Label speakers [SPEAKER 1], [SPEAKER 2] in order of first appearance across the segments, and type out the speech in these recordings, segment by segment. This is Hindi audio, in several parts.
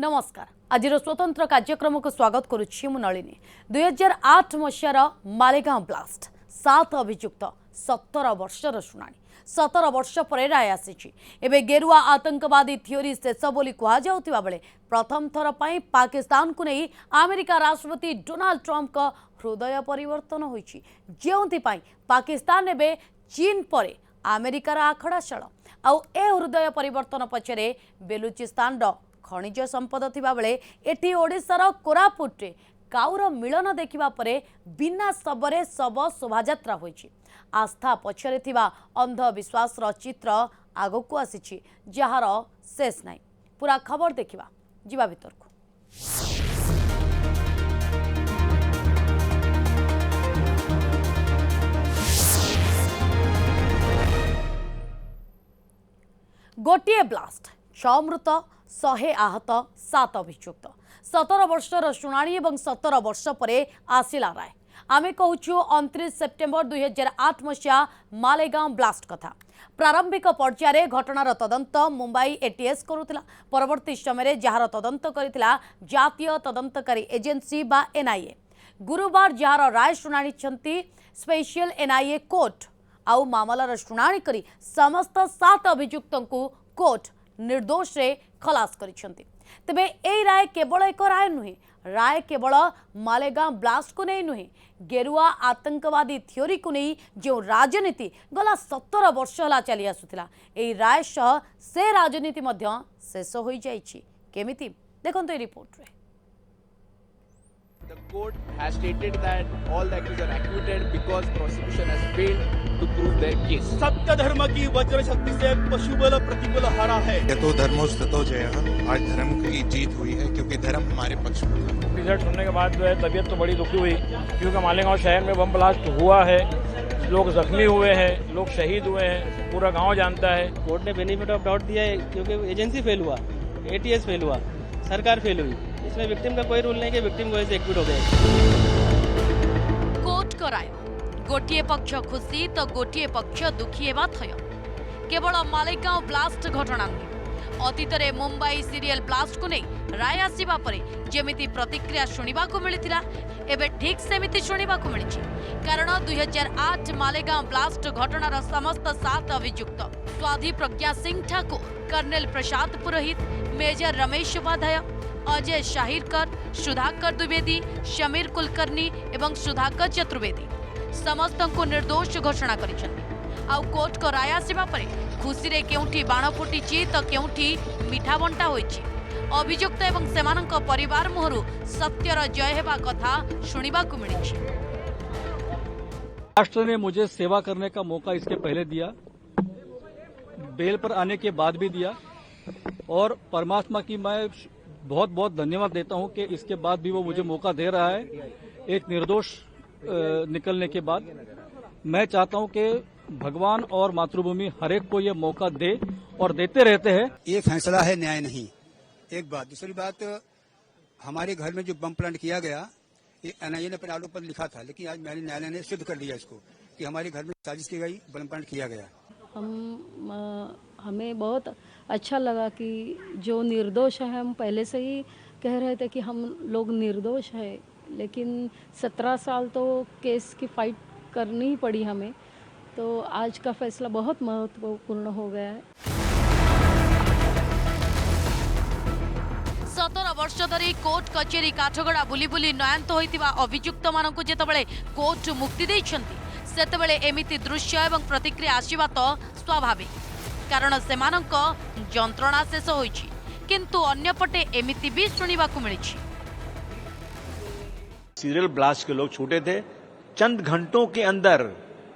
[SPEAKER 1] नमस्कार आज स्वतंत्र कार्यक्रम को स्वागत करुच्ची मु नलिनी 2008 मसीहार मालेगांव ब्लास्ट 7 अभियुक्त 17 वर्षर शुणाणी 17 वर्ष पर राय आसी एवं गेरुआ आतंकवादी थ्योरी शेष बोली कहुवा बेले प्रथम थर पर पाकिस्तान को नहीं अमेरिका राष्ट्रपति डोनाल्ड ट्रंप का हृदय परिवर्तन होइछि जेउंथि पाकिस्तान एवं चीन पर अमेरिकार आखड़ाशाल आउ ए हृदय परिवर्तन पछरे बेलुचिस्तान खनिज संपद थिबा बेले एठी ओडिशार कोरापुट रे काउर मिलन देखिबा परे बिना सबरे सब शोभायात्रा होइछि आस्था पछरे थिबा अंधविश्वास चित्र आगकू आसीछि जहार शेष नाही पूरा खबर देखिबा जिबा भीतर को गोटिए ब्लास्ट 6 मृत 100 आहत 7 अभियुक्त 17 वर्षर शुणाणी और 17 वर्ष पर आसिला राय आमे कहूँ 29 सेप्टेम्बर 2008 मसीहा मालेगांव ब्लास्ट कथा प्रारंभिक पर्यायर घटनार तदंत मुंबई एटीएस करुला परवर्ती समय जार तदंत करिथिला जातीय तदंतकारी एजेंसी बा एनआईए गुरुवार जार राय शुणाणी स्पेशल एनआईए कोर्ट आउ मामलार शुणाणी करी समस्त 7 अभियुक्त कोर्ट निर्दोष रे खलास करिसेंती तबे एई राय केवल एक राय नुहे राय केवल मालेगांव ब्लास्ट को नहीं नुहे गेरुआ आतंकवादी थ्योरी को नहीं जो राजनीति गला 17 वर्ष होला चली आसुथिला एई राय सह से राजनीति मध्य शेष होई जाइछि केमिति देखंतो ए रिपोर्ट रे
[SPEAKER 2] The court has stated that all the accused are acquitted because prosecution has failed to prove their case.
[SPEAKER 3] सत्य धर्म की वज्र शक्ति से पशुबल प्रतिबल हारा है।
[SPEAKER 4] यतो धर्मोस्ततो जयः आज धर्म की जीत हुई है क्योंकि धर्म हमारे पक्ष में था।
[SPEAKER 5] रिजल्ट सुनने के बाद जो है तबीयत तो बड़ी दुखी हुई क्योंकि मालेगांव शहर में बम ब्लास्ट हुआ है, लोग जख्मी हुए हैं, लोग शहीद हुए हैं, पूरा गाँव जानता है।
[SPEAKER 6] कोर्ट ने बेनिफिट ऑफ डाउट दिया है क्योंकि एजेंसी फेल हुआ, एटीएस फेल हुआ, सरकार फेल हुई। इसमें विक्टिम का कोई रूल नहीं कि विक्टिम वजह से एक्विट हो गए।
[SPEAKER 1] कोर्ट कराय गोटिए पक्ष खुशी तो गोटिए पक्ष दुखी हेबा थय केवल मालेगांव ब्लास्ट घटना नुहे अतीत रे मुंबई सीरियल ब्लास्ट को नहीं राय आसीबा परे जेमिति प्रतिक्रिया शुनिबा को मिलिथिला एबे ठीक सेमिति शुनिबा को मिलिछि कारण 2008 मालेगांव ब्लास्ट घटनार समस्त 7 अभियुक्त स्वाधी प्रज्ञा सिंह ठाकुर कर्नल प्रसाद पुरोहित मेजर रमेश उपाध्याय अजय शाहिरकर सुधाकर द्विवेदी शमीर कुलकर्णी एवं सुधाकर चतुर्वेदी समस्त को निर्दोष घोषणा करिसेंती आउ कोर्ट को राय आसीबा परे खुशी रे केउठी बाण फुटीची तो केउठी मिठा बंटा होईची अभियुक्त एवं सेमानक परिवार मुहरु सत्यर जय हेबा कथा शुनिबा को मिलिछि
[SPEAKER 5] राष्ट्र ने मुझे सेवा करने का मौका इसके पहले दिया, बेल पर आने के बाद भी दिया और परमात्मा की मैं बहुत बहुत धन्यवाद देता हूं कि इसके बाद भी वो मुझे मौका दे रहा है एक निर्दोष निकलने के बाद। मैं चाहता हूं कि भगवान और मातृभूमि हर एक को ये मौका दे और देते रहते हैं।
[SPEAKER 7] ये फैसला है न्याय नहीं, एक बात। दूसरी बात, हमारे घर में जो बम प्लांट किया गया ये एनआईए ने अपने आरोप पर लिखा था, लेकिन आज न्यायालय ने सिद्ध कर दिया इसको कि हमारे घर में साजिश की गई, बम प्लांट किया गया।
[SPEAKER 8] हमें बहुत अच्छा लगा कि जो निर्दोष है, हम पहले से ही कह रहे थे कि हम लोग निर्दोष है, लेकिन 17 साल तो केस की फाइट करनी ही पड़ी हमें, तो आज का फैसला बहुत महत्वपूर्ण हो गया है।
[SPEAKER 1] 17 वर्ष धरी कोर्ट कचेरी काठगड़ा बुली बुली नयंत होइतिबा अभियुक्त मानकु जेतबेले कोर्ट मुक्ति दैछंती सेतबेले एमिति दृश्य एवं प्रतिक्रिया आसीबा तो स्वाभाविक कारण सेमानक जंत्रणा शेष होइछि किंतु अन्यपटे एमिति भी सुनिबा को मिलिछि।
[SPEAKER 9] सीरियल ब्लास्ट के लोग छूटे थे, चंद घंटों के अंदर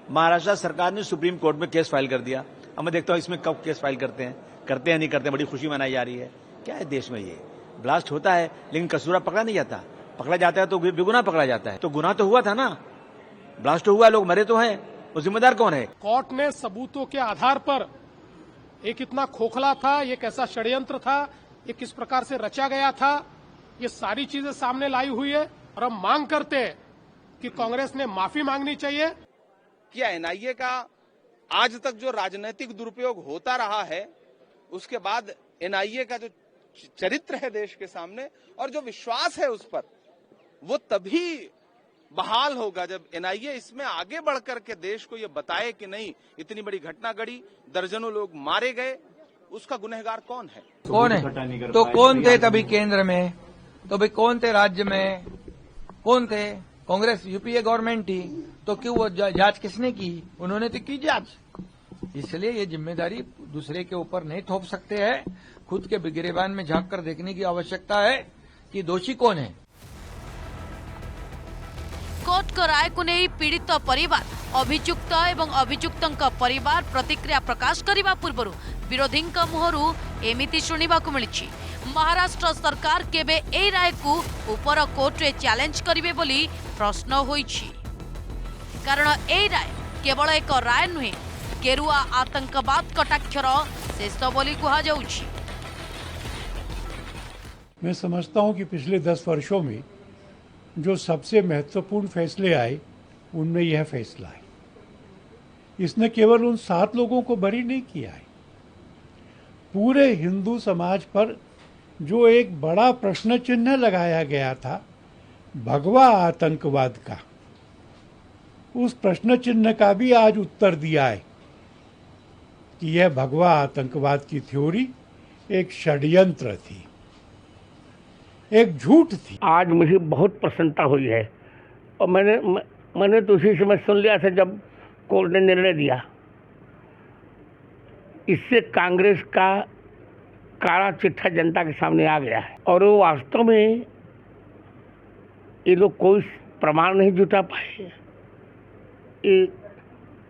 [SPEAKER 9] महाराष्ट्र सरकार ने सुप्रीम कोर्ट में केस फाइल कर दिया। अब मैं देखता हूं इसमें कब केस फाइल करते हैं नहीं करते, बड़ी खुशी मनाई जा रही है। क्या है देश में, ये ब्लास्ट होता है लेकिन कसूरा पकड़ा नहीं जाता, पकड़ा जाता है तो बेगुनाह पकड़ा जाता है। तो गुनाह तो हुआ था ना, ब्लास्ट हुआ, लोग मरे तो हैं, वो जिम्मेदार कौन है?
[SPEAKER 3] कोर्ट ने सबूतों के आधार पर ये कितना खोखला था, ये कैसा षड्यंत्र था, ये किस प्रकार से रचा गया था, ये सारी चीजें सामने लाई हुई है और हम मांग करते हैं कि कांग्रेस ने माफी मांगनी चाहिए।
[SPEAKER 2] क्या एनआईए का आज तक जो राजनीतिक दुरुपयोग होता रहा है, उसके बाद एनआईए का जो
[SPEAKER 10] चरित्र है देश के सामने, और जो विश्वास है उस पर, वो तभी बहाल होगा जब एनआईए इसमें आगे बढ़कर के देश को ये बताए कि नहीं, इतनी बड़ी घटना घटी, दर्जनों लोग मारे गए, उसका गुनहगार कौन है?
[SPEAKER 11] कौन है? तो कौन थे तभी केंद्र में, तो भाई कौन थे राज्य में, कौन थे? कांग्रेस यूपीए गवर्नमेंट थी, तो क्यों वो जांच किसने की? उन्होंने तो की जांच। इसलिए ये जिम्मेदारी दूसरे के ऊपर नहीं थोप सकते हैं। खुद के गिरेबान में झांक कर देखने की आवश्यकता है कि दोषी कौन है।
[SPEAKER 1] कोर्ट को राय को नहीं पीड़ित परिवार, अभियुक्त एवं अभियुक्तଙ୍କ परिवार प्रतिक्रिया प्रकाश करने पूर्व विरोधी मुहरु एमिति शुणिबाकु मिलिछि। महाराष्ट्र सरकार केबे ए राय को ऊपर कोर्ट रे चैलेंज करिवे बोली प्रश्न होइछि। कारण ए राय केवल एक राय नुहे, गेरुआ आतंकवाद कटाक्षर शेष बोली कहा जाउछि।
[SPEAKER 3] मैं समझता हूं कि पिछले 10 वर्षों में जो सबसे महत्वपूर्ण फैसले आए उनमें यह फैसला है। इसने केवल उन 7 लोगों को बरी नहीं किया है, पूरे हिंदू समाज पर जो एक बड़ा प्रश्न चिन्ह लगाया गया था भगवा आतंकवाद का, उस प्रश्न चिन्ह का भी आज उत्तर दिया है कि यह भगवा आतंकवाद की थ्योरी एक षड्यंत्र थी, एक झूठ थी।
[SPEAKER 12] आज मुझे बहुत प्रसन्नता हुई है, और मैंने तो उसी समय सुन लिया था जब कोर्ट ने निर्णय दिया। इससे कांग्रेस का काला चिट्ठा जनता के सामने आ गया है, और वो वास्तव में ये लोग कोई प्रमाण नहीं जुटा पाए। ये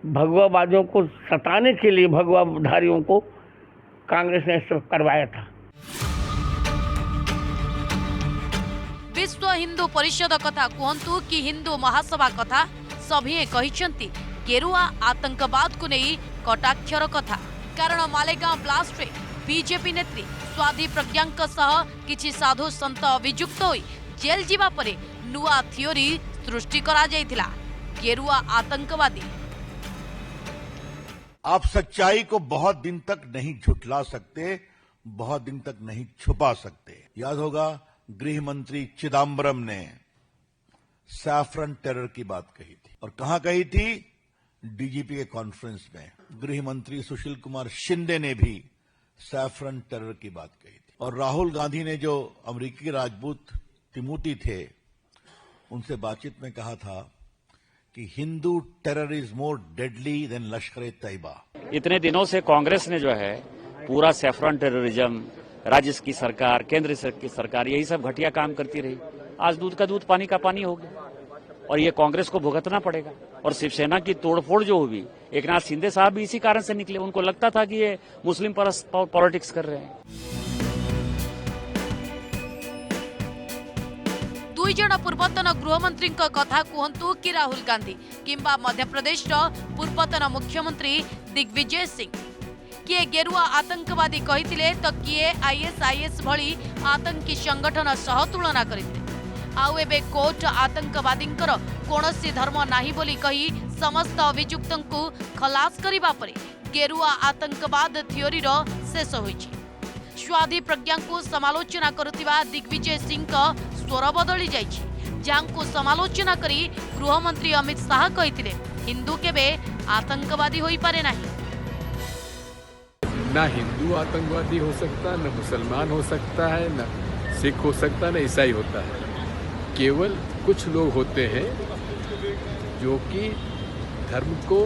[SPEAKER 12] भगवावादियों को सताने के लिए भगवाधारियों को कांग्रेस ने सब करवाया था।
[SPEAKER 1] विश्व हिंदू परिषद कथा कहतु कि हिंदू महासभा कथा सभी कहिसंती गेरुआ आतंकवाद को नहीं कटाक्षर कथा। कारण मालेगांव ब्लास्ट रे बीजेपी नेत्री स्वाधी प्रज्ञांक सह किछि साधु संत अभियुक्त होई जेल जीवा परे नुआ थियोरी सृष्टि करा जायतिला गेरुआ आतंकवादी।
[SPEAKER 13] आप सच्चाई को बहुत दिन तक नहीं झुठला सकते, बहुत दिन तक नहीं छुपा सकते। याद होगा गृह मंत्री चिदम्बरम ने सैफरन टेरर की बात कही थी, और कहां कही थी? डीजीपी के कॉन्फ्रेंस में। गृह मंत्री सुशील कुमार शिंदे ने भी सैफरन टेरर की बात कही थी, और राहुल गांधी ने जो अमेरिकी राजदूत तिमोथी थे उनसे बातचीत में कहा था कि Hindu terror is more deadly than Lashkar-e-Taiba.
[SPEAKER 14] इतने दिनों से कांग्रेस ने जो है पूरा सैफरन टेररिज्म, राज्य की सरकार, केंद्र की सरकार, यही सब घटिया काम करती रही। आज दूध का दूध पानी का पानी हो गया, और ये कांग्रेस को भुगतना पड़ेगा। और शिवसेना की तोड़फोड़ जो हुई, एकनाथ शिंदे साहब भी इसी कारण से निकले। उनको लगता था कि ये मुस्लिम पॉलिटिक्स कर रहे हैं।
[SPEAKER 1] दुई जन पूर्वतन गृहमंत्री कथा कहतु कि राहुल गांधी किंबा मध्यप्रदेश पूर्वतन मुख्यमंत्री दिग्विजय सिंह, किए गेरुआ आतंकवादी कहिथिले तो किए आईएसआईएस भली आतंकी संगठन सह तुलना करते। आउ एबे कोर्ट आतंकवादींकर कोनोसी धर्म नाही बोली कही समस्त अभियुक्तंकु खलास करिबा परे गेरुआ आतंकवाद थियोरीर शेष होइछि। स्वाधी प्रज्ञांकु समालोचना करुथिबा दिग्विजय सिंह स्वर बदली जाइछि, जांकु समालोचना करी गृहमंत्री अमित शाह कहिथिले हिंदू केबे आतंकवादी होई पारे नाही।
[SPEAKER 15] ना हिंदू आतंकवादी हो सकता, न मुसलमान हो सकता है, न सिख हो सकता, न ईसाई होता है। केवल कुछ लोग होते हैं जो कि धर्म को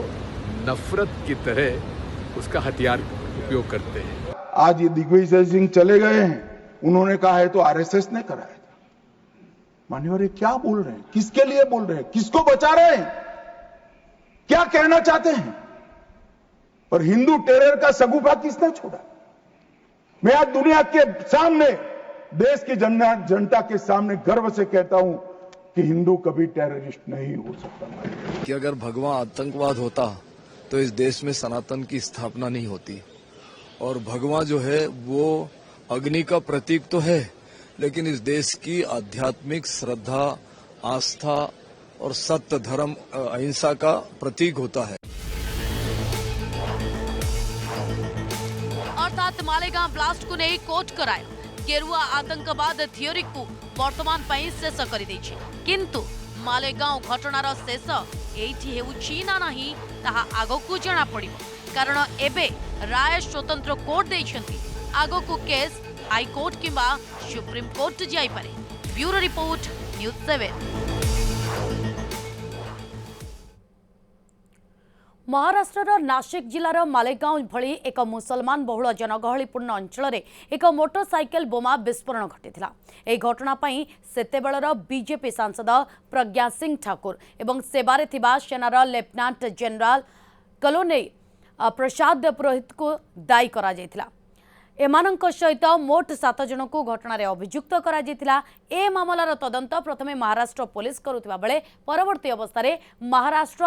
[SPEAKER 15] नफरत की तरह उसका हथियार उपयोग करते हैं।
[SPEAKER 16] आज ये दिग्विजय सिंह चले गए हैं, उन्होंने कहा है तो आरएसएस ने कराया था। मान्यवर, क्या बोल रहे हैं? किसके लिए बोल रहे हैं? किसको बचा रहे हैं? क्या कहना चाहते हैं? और हिंदू टेरर का सगुफा किसने छोड़ा? मैं आज दुनिया के सामने, देश की जनता के सामने गर्व से कहता हूं कि हिंदू कभी टेररिस्ट नहीं हो सकता।
[SPEAKER 17] कि अगर भगवा आतंकवाद होता तो इस देश में सनातन की स्थापना नहीं होती। और भगवा जो है वो अग्नि का प्रतीक तो है, लेकिन इस देश की आध्यात्मिक श्रद्धा, आस्था और सत्य, धर्म, अहिंसा का प्रतीक होता है।
[SPEAKER 1] अर्थात मालेगांव ब्लास्ट को नहीं कोर्ट कराया गेरुआ आतंकवाद थियोरी को वर्तमान पई शेष कर दैछि। किंतु मालेगांव घटनार शेष एठी हेउछि ना नाही ताहा आगकू जणा पड़िबो, कारण एबे राय स्वतंत्र कोर्ट दैछंती। आगकू केस हाई कोर्ट किंबा सुप्रीम कोर्ट जाई पारे। Bureau report news 7। Maharashtra Nashik जिलार मालेगांव भली एक मुसलमान बहुल जनगहलीपूर्ण अंचल एक मोटरसाइकेल बोमा विस्फोरण घटिथिला। एही घटना पई सेतेबेलर बीजेपी सांसद प्रज्ञा सिंह ठाकुर एवं सेवारे थिबा सेनार lieutenant general colony Prasad Purohit को दायी करा जायथिला। एमानंक सहित मोट 7 जन को घटना अभियुक्त करा जायथिला। ए मामलार तदंत प्रथमे महाराष्ट्र पुलिस करुथिबा बेले परवर्ती अवस्था रे महाराष्ट्र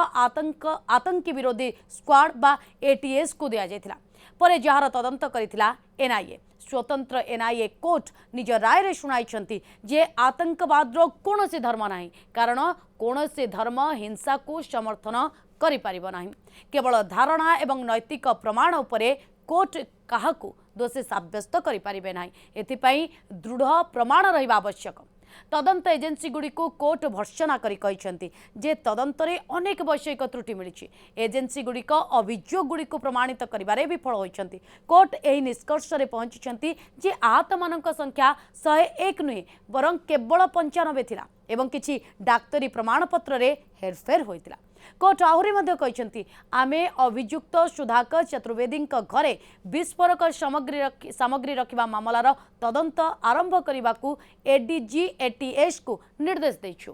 [SPEAKER 1] आतंकी विरोधी स्क्वाड बा एटीएस को दिया जायथिला। परे जहार तदंत करिथिला एनआईए। स्वतंत्र एनआईए कोर्ट निज राय रे सुनाइछंती जे आतंकवाद रो कोनोसी धर्म नाही, कारण कोनोसी धर्म हिंसा को समर्थन करि परिबो नाही। केवल धारणा एवं नैतिक प्रमाण उपरे कोर्ट काहाकू दोषी साब्यस्त करि परिबे नाही। एथिपई दृढ़ प्रमाण रहिबा आवश्यक। तदंत एजेंसी गुडी को कोर्ट भर्त्सना करी कहिसंती जे तदंतरे अनेक वैषयिक त्रुटि मिलिछि। एजेंसी गुडी को अभियोग गुडी को प्रमाणित करिबारे विफल होइछंती। कोर्ट एही निष्कर्ष रे पहुंचिछंती जे आहत मानक संख्या 101 नुहे बरं केवल 95 थिला एवं किछि डाक्तरी प्रमाणपत्र रे हेरफेर होइतिला। कोर्ट आहुरी मध्य कहिसंती आमे अभियुक्त सुधाकर चतुर्वेदी घरे विस्फोरक सामग्री रखिबा मामलार तदंत आरंभ करने को एडीजी एटीएस को निर्देश दैछु।